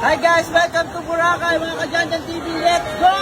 Hi guys, welcome to Boracay mga Kajanjan TV. Let's go!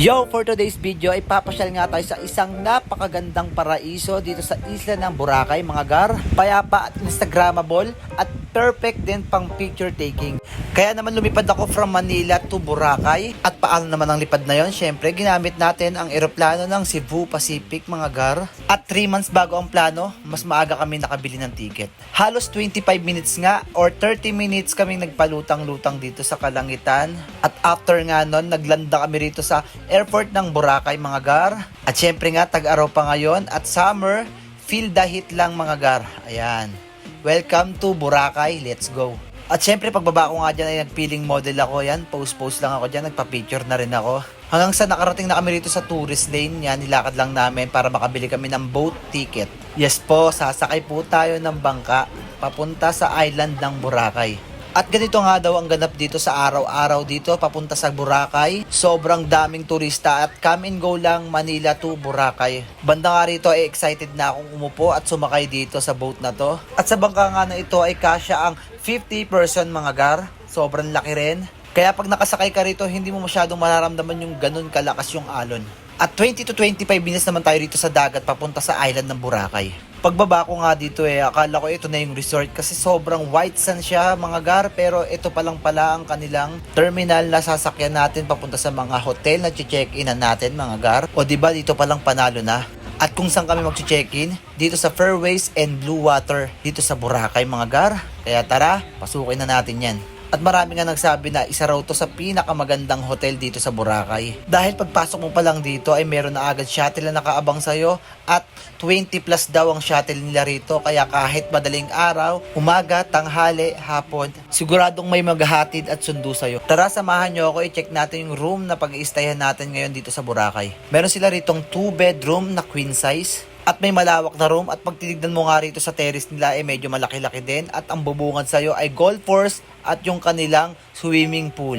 Yo, for today's video ay papasyal nga tayo sa isang napakagandang paraiso dito sa isla ng Boracay mga gar. Payapa at instagrammable at perfect din pang picture taking. Kaya naman lumipad ako from Manila to Boracay. At paano naman ang lipad na yon? Syempre ginamit natin ang eroplano ng Cebu Pacific mga gar. At 3 months bago ang plano, mas maaga kami nakabili ng ticket. Halos 25 minutes nga or 30 minutes kaming nagpalutang-lutang dito sa kalangitan. At after nga nun, naglanda kami rito sa airport ng Boracay mga gar. At syempre nga tag-araw pa ngayon at summer, feel the heat lang mga gar. Ayan. Welcome to Boracay. Let's go. At syempre pagbaba ko nga dyan ay nagpiling model ako. Yan, post lang ako dyan. Nagpa-picture na rin ako. Hanggang sa nakarating na kami rito sa tourist lane. Yan, nilakad lang namin para makabili kami ng boat ticket. Yes po, sasakay po tayo ng bangka papunta sa island ng Boracay. At ganito nga daw ang ganap dito sa araw-araw dito papunta sa Boracay. Sobrang daming turista at come and go lang Manila to Boracay. Banda nga rito ay excited na akong umupo at sumakay dito sa boat na to. At sa bangka nga na ito ay kasya ang 50 person mga gar. Sobrang laki rin. Kaya pag nakasakay ka rito hindi mo masyadong mararamdaman yung ganun kalakas yung alon. At 20 to 25 minutes naman tayo rito sa dagat papunta sa island ng Boracay. Pagbaba ko nga dito akala ko ito na yung resort kasi sobrang white sand siya mga gar, pero ito pa lang pala ang kanilang terminal na sasakyan natin papunta sa mga hotel na check-in natin mga gar. O diba dito pa lang panalo na. At kung saan kami mag-check-in, dito sa Fairways and Blue Water dito sa Boracay mga gar. Kaya tara, pasukin na natin yan. At marami nga nagsabi na isa raw to sa pinakamagandang hotel dito sa Boracay. Dahil pagpasok mo pa lang dito ay meron na agad shuttle na nakaabang sa'yo at 20 plus daw ang shuttle nila rito. Kaya kahit madaling araw, umaga, tanghali, hapon, siguradong may maghahatid at sundo sa'yo. Tara, samahan nyo ako, i-check natin yung room na pag-iistayan natin ngayon dito sa Boracay. Meron sila ritong 2 bedroom na queen size. At may malawak na room at pag tinignan mo nga rito sa terrace nila ay medyo malaki-laki din at ang bubungad sa'yo ay golf course at yung kanilang swimming pool.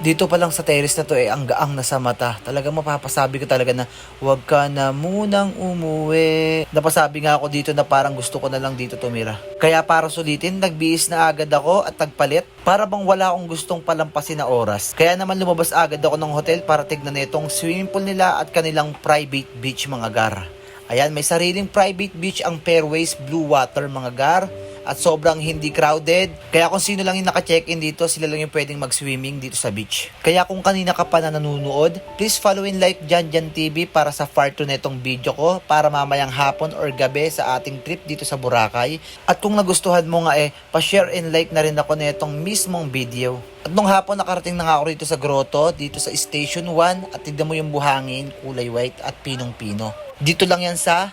Dito pa lang sa terrace na to ang gaang nasa mata. Talagang mapapasabi ko talaga na huwag ka na munang umuwi. Napasabi nga ako dito na parang gusto ko na lang dito tumira. Kaya para sulitin, nagbihis na agad ako at nagpalit para bang wala akong gustong palampasin na oras. Kaya naman lumabas agad ako ng hotel para tignan itong swimming pool nila at kanilang private beach mga gar. Ayan, may sariling private beach ang Fairways Blue Water mga gar. At sobrang hindi crowded. Kaya kung sino lang yung naka-check-in dito, sila lang yung pwedeng mag-swimming dito sa beach. Kaya kung kanina ka pa na nanonood, please follow and like Janjan TV para sa part 2 na itong video ko. Para mamayang hapon or gabi sa ating trip dito sa Boracay. At kung nagustuhan mo nga pa-share and like na rin ako na itong mismong video. At nung hapon nakarating na nga ako rito sa grotto, dito sa Station 1. At tignan mo yung buhangin, kulay white at pinong-pino. Dito lang yan sa